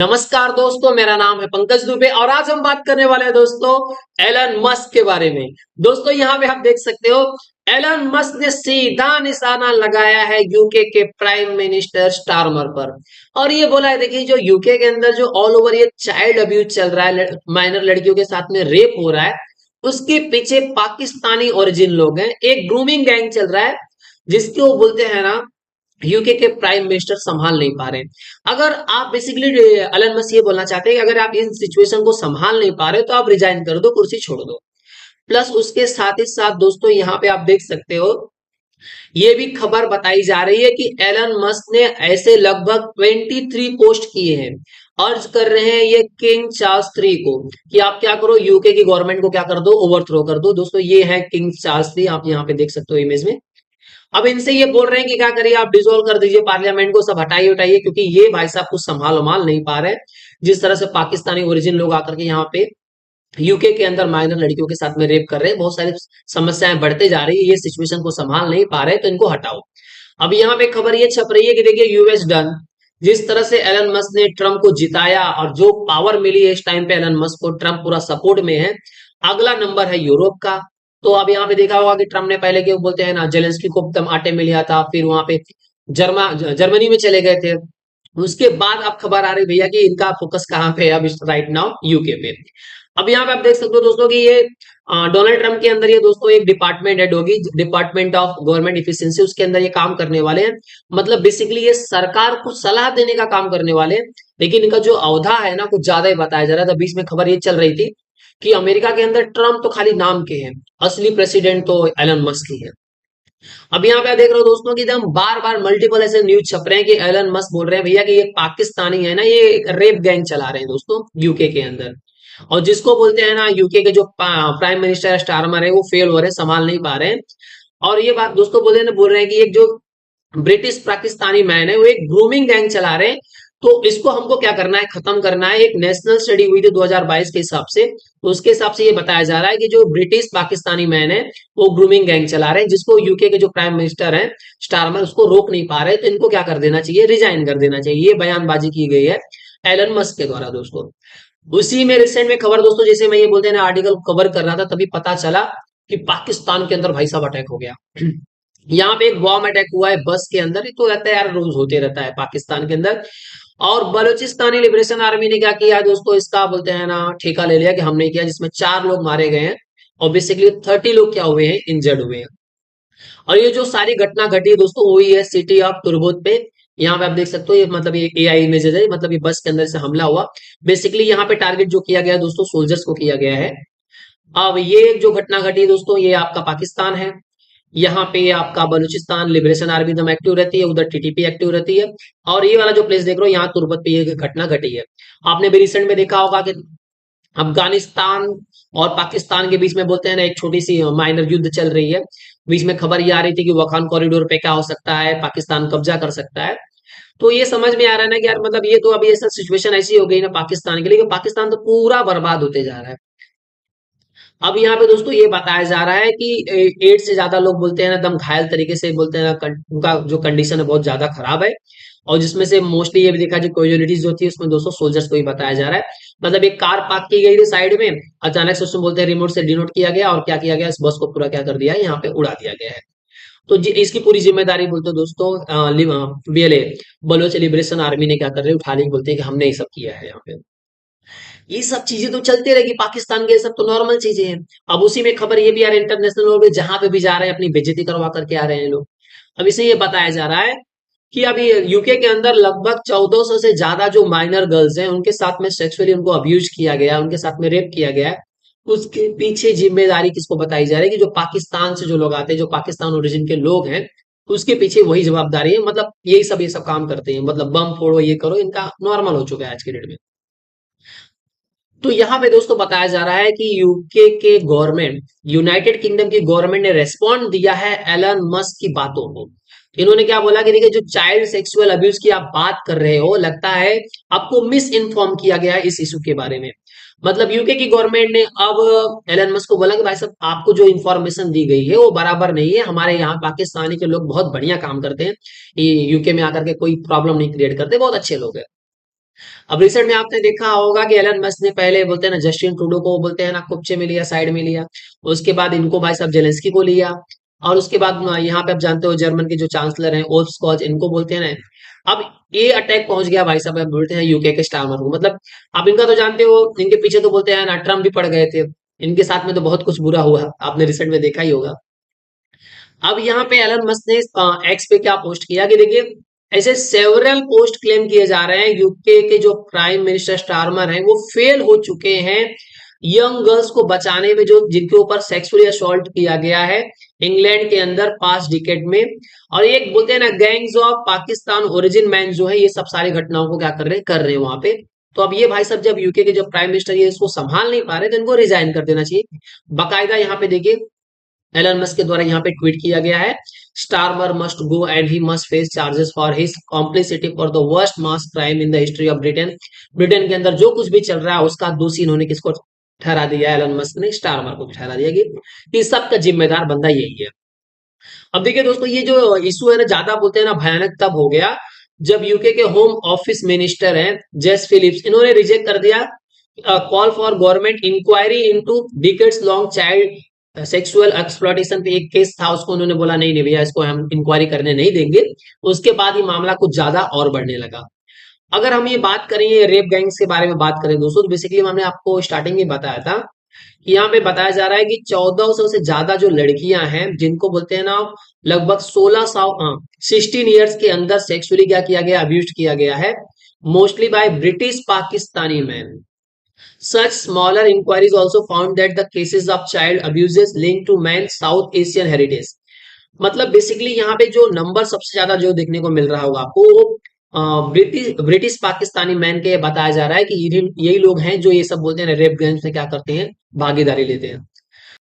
नमस्कार दोस्तों, मेरा नाम है पंकज दुबे और आज हम बात करने वाले हैं दोस्तों एलन मस्क के बारे में। दोस्तों यहाँ पे आप देख सकते हो एलन मस्क ने सीधा निशाना लगाया है यूके के प्राइम मिनिस्टर स्टारमर पर और ये बोला है, देखिए जो यूके के अंदर जो ऑल ओवर ये चाइल्ड अब्यूज चल रहा है, माइनर लड़कियों के साथ में रेप हो रहा है, उसके पीछे पाकिस्तानी ओरिजिन लोग हैं। एक ग्रूमिंग गैंग चल रहा है जिसको वो बोलते हैं ना, यूके के प्राइम मिनिस्टर संभाल नहीं पा रहे। अगर आप बेसिकली एलन मस्क ये बोलना चाहते हैं कि अगर आप इस सिचुएशन को संभाल नहीं पा रहे तो आप रिजाइन कर दो, कुर्सी छोड़ दो। प्लस उसके साथ ही साथ दोस्तों यहाँ पे आप देख सकते हो, ये भी खबर बताई जा रही है कि एलन मस्क ने ऐसे लगभग 23 पोस्ट किए हैं, अर्ज कर रहे हैं ये किंग चार्ल्स थ्री को कि आप क्या करो, यूके की गवर्नमेंट को क्या कर दो, ओवरथ्रो कर दो। दोस्तों ये है किंग चार्ल्स थ्री, आप यहाँ पे देख सकते हो इमेज में। अब इनसे ये बोल रहे हैं कि क्या करिए, आप डिसॉल्व कर दीजिए पार्लियामेंट को, सब हटाइए उठाइए, क्योंकि ये भाई साहब कुछ संभाल नहीं पा रहे हैं। जिस तरह से पाकिस्तानी ओरिजिन लोग आकर के यहाँ पे यूके के अंदर माइनर लड़कियों के साथ में रेप कर रहे हैं, बहुत सारी समस्याएं बढ़ते जा रही है, ये सिचुएशन को संभाल नहीं पा रहे, तो इनको हटाओ। अब यहाँ पे खबर ये छप रही है कि देखिए यूएस डन, जिस तरह से एलन मस्क ने ट्रम्प को जिताया और जो पावर मिली है इस टाइम पे एलन मस्क को, ट्रम्प पूरा सपोर्ट में है। अगला नंबर है यूरोप का। तो अब यहाँ पे देखा होगा कि ट्रम्प ने पहले के बोलते हैं ना, जेलेंस्की को एकदम आटे में लिया था, फिर वहां पे जर्मनी में चले गए थे। उसके बाद अब खबर आ रही भैया कि इनका फोकस कहाँ पे है, अब राइट नाउ यूके पे। अब यहाँ पे आप देख सकते हो दोस्तों कि ये डोनाल्ड ट्रम्प के अंदर ये दोस्तों एक डिपार्टमेंट हेड होगी, डिपार्टमेंट ऑफ गवर्नमेंट इफिशिएंसी, उसके अंदर ये काम करने वाले हैं। मतलब बेसिकली ये सरकार को सलाह देने का काम करने वाले हैं। लेकिन इनका जो अवधा है ना, कुछ ज्यादा ही बताया जा रहा था। बीच में खबर ये चल रही थी कि अमेरिका के अंदर ट्रम्प तो खाली नाम के हैं, असली प्रेसिडेंट तो एलन मस्क ही है। अब यहाँ पे आप देख रहे हो दोस्तों कि एकदम बार बार मल्टीपल ऐसे न्यूज छप रहे हैं कि एलन मस्क बोल रहे हैं भैया कि ये पाकिस्तानी है ना, ये रेप गैंग चला रहे हैं दोस्तों यूके के अंदर। और जिसको बोलते हैं ना, यूके के जो प्राइम मिनिस्टर स्टारमर है वो फेल हो रहे हैं, संभाल नहीं पा रहे हैं। और ये बात दोस्तों बोल रहे हैं कि एक जो ब्रिटिश पाकिस्तानी मैन है वो एक ग्रूमिंग गैंग चला रहे हैं। तो इसको हमको क्या करना है, खत्म करना है। एक नेशनल स्टडी हुई थी 2022 के हिसाब से, तो उसके हिसाब से ये बताया जा रहा है कि जो ब्रिटिश पाकिस्तानी मैन है वो ग्रूमिंग गैंग चला रहे हैं, जिसको यूके के जो प्राइम मिनिस्टर हैं स्टारमर उसको रोक नहीं पा रहे। तो इनको क्या कर देना चाहिए, रिजाइन कर देना चाहिए। ये बयानबाजी की गई है एलन मस्क के द्वारा दोस्तों। उसी में रिसेंट में खबर दोस्तों, जैसे मैं ये बोलते हैं ना, आर्टिकल कवर कर रहा था, तभी पता चला कि पाकिस्तान के अंदर भाई साहब अटैक हो गया। यहाँ पे एक बॉम्ब अटैक हुआ है बस के अंदर। ये तो रहता है यार, रोज होते रहता है पाकिस्तान के अंदर। और बलूचिस्तानी लिबरेशन आर्मी ने क्या किया है दोस्तों, इसका बोलते हैं ना ठेका ले लिया कि हमने किया, जिसमें 4 लोग मारे गए हैं और बेसिकली 30 लोग क्या हुए हैं, इंजर्ड हुए हैं। और ये जो सारी घटना घटी है दोस्तों, हुई है सिटी ऑफ तुर्बुत पे। यहाँ पे आप देख सकते हो, ये मतलब ये एआई इमेजेस है, मतलब ये बस के अंदर से हमला हुआ। बेसिकली यहाँ पे टारगेट जो किया गया है दोस्तों, सोल्जर्स को किया गया है। अब ये जो घटना घटी है दोस्तों, ये आपका पाकिस्तान है। यहाँ पे आपका बलूचिस्तान लिबरेशन आर्मी एकदम एक्टिव रहती है, उधर टीटीपी एक्टिव रहती है। और ये वाला जो प्लेस देख रहे हो, यहाँ तुर्बत पे ये घटना घटी है। आपने भी रिसेंट में देखा होगा कि अफगानिस्तान और पाकिस्तान के बीच में बोलते हैं ना, एक छोटी सी माइनर युद्ध चल रही है। बीच में खबर ये आ रही थी कि वखान कॉरिडोर पे क्या हो सकता है, पाकिस्तान कब्जा कर सकता है। तो ये समझ में आ रहा है ना कि यार, मतलब ये तो अभी ऐसा सिचुएशन ऐसी हो गई ना पाकिस्तान के लिए कि पाकिस्तान तो पूरा बर्बाद होते जा रहा है। अब यहाँ पे दोस्तों ये बताया जा रहा है कि 8 से ज्यादा लोग बोलते हैं ना, एकदम घायल तरीके से बोलते हैं ना, उनका जो कंडीशन है बहुत ज्यादा खराब है। और जिसमें से मोस्टली ये भी देखा, जो कैजुअलिटीज जो थी उसमें 200 सोल्जर्स को ही बताया जा रहा है। मतलब एक कार पार्क की गई थी साइड में, अचानक से उसमें बोलते हैं रिमोट से डिनोट किया गया और क्या किया गया, इस बस को पूरा क्या कर दिया है, यहाँ पे उड़ा दिया गया है। तो इसकी पूरी जिम्मेदारी बोलते हैं दोस्तों बीएलए, बलोच लिबरेशन आर्मी ने क्या कर रहे हैं, उठा ली, बोलते हैं कि हमने ये सब किया है यहाँ पे। ये सब चीजें तो चलती रहेगी पाकिस्तान के, ये सब तो नॉर्मल चीजें हैं। अब उसी में खबर ये भी आ रही है, इंटरनेशनल लोग जहां पे भी जा रहे हैं अपनी बेइज्जती करवा करके आ रहे हैं लोग। अब इसे ये बताया जा रहा है कि अभी यूके के अंदर लगभग 1400 से ज्यादा जो माइनर गर्ल्स हैं उनके साथ में सेक्सुअली उनको अब्यूज किया गया, उनके साथ में रेप किया गया है। उसके पीछे जिम्मेदारी किसको बताई जा रही है कि जो पाकिस्तान से जो लोग आते हैं, जो पाकिस्तान ओरिजिन के लोग हैं, उसके पीछे वही जवाबदारी है। मतलब ये सब काम करते हैं, मतलब बम फोड़ो, ये करो, इनका नॉर्मल हो चुका है आज के डेट में। तो यहाँ पे दोस्तों बताया जा रहा है कि यूके के गवर्नमेंट, यूनाइटेड किंगडम की गवर्नमेंट ने रेस्पॉन्ड दिया है एलन मस्क की बातों को। इन्होंने क्या बोला कि देखिए, जो चाइल्ड सेक्सुअल अब्यूज की आप बात कर रहे हो, लगता है आपको मिस इन्फॉर्म किया गया है इस इशू के बारे में। मतलब यूके की गवर्नमेंट ने अब एलन मस्क को बोला कि भाई साहब, आपको जो इन्फॉर्मेशन दी गई है वो बराबर नहीं है। हमारे यहाँ पाकिस्तानी के लोग बहुत बढ़िया काम करते हैं, ये यूके में आकर के कोई प्रॉब्लम नहीं क्रिएट करते, बहुत अच्छे लोग हैं। अब रिसेंट में आपने देखा होगा कि एलन मस्क ने पहले बोलते हैं ना जस्टिन ट्रूडो को बोलते हैं ना कुपचे में लिया, साइड में लिया। उसके बाद इनको भाई साहब जेलेंस्की को लिया। और उसके बाद यहाँ पे आप जानते हो जर्मन के जो चांसलर हैं ओल्फ स्कॉच, इनको बोलते हैं ना। अब ये अटैक पहुंच गया भाई साहब, अब बोलते हैं यूके के स्टारमर को। मतलब आप इनका तो जानते हो, इनके पीछे तो बोलते हैं ना ट्रम्प भी पड़ गए थे। इनके साथ में तो बहुत कुछ बुरा हुआ, आपने रिसेंट में देखा ही होगा। अब यहाँ पे एलन मस्क ने एक्स पे क्या पोस्ट किया कि देखिए, ऐसे सेवरल पोस्ट क्लेम किए जा रहे हैं यूके के जो प्राइम मिनिस्टर स्टारमर हैं वो फेल हो चुके हैं यंग गर्ल्स को बचाने में, जो जिनके ऊपर सेक्सुअली असॉल्ट किया गया है इंग्लैंड के अंदर पास्ट डिकेड में। और एक बोलते हैं ना gangs of Pakistan origin man जो है, ये सब सारी घटनाओं को क्या कर रहे हैं वहां पे। तो अब ये भाई साहब जब यूके के जो प्राइम मिनिस्टर ये इसको संभाल नहीं पा रहे तो इनको रिजाइन कर देना चाहिए। बाकायदा यहाँ पे देखिए एलन मस्क के द्वारा यहाँ पे ट्वीट किया गया है, Starmer must go and he must face charges for his complicity for the worst mass crime in the history of Britain. Britain के अंदर जो कुछ भी चल रहा है उसका दोषी इन्होंने किसको ठहरा दिया है, एलन मस्क ने स्टारमर को ठहरा दिया कि इस सब का जिम्मेदार बंदा यही है। अब देखिए दोस्तों, ये जो इशू है ना ज्यादा बोलते हैं ना भयानक तब हो गया जब यूके के होम ऑफिस मिनिस्टर हैं जेस फिलिप्स, इन्होंने रिजेक्ट कर दिया call for government inquiry into decades long child sexual exploitation पे एक केस था, उसको उन्होंने बोला नहीं नहीं भैया इसको हम इंक्वायरी करने नहीं देंगे। उसके बाद ये मामला कुछ ज्यादा और बढ़ने लगा। अगर हम ये बात करें ये रेप गैंग्स के बारे में बात करें दोस्तों, तो बेसिकली हमने आपको स्टार्टिंग में बताया था कि यहाँ पे बताया जा रहा है कि 1400 से ज्यादा जो लड़कियां हैं जिनको बोलते हैं ना लगभग 1600 16 ईयर्स के अंदर सेक्सुअली क्या किया गया, अब्यूज किया गया है, mostly by British Pakistani man. Such smaller inquiries also found that the cases of child abuses linked to men South Asian heritage। मतलब बेसिकली यहाँ पे जो नंबर सबसे ज्यादा जो देखने को मिल रहा होगा आपको वो ब्रिटिश ब्रिटिश पाकिस्तानी मैन के बताया जा रहा है कि यही लोग हैं जो ये सब बोलते हैं रेप गैंग्स में क्या करते हैं, भागीदारी लेते हैं।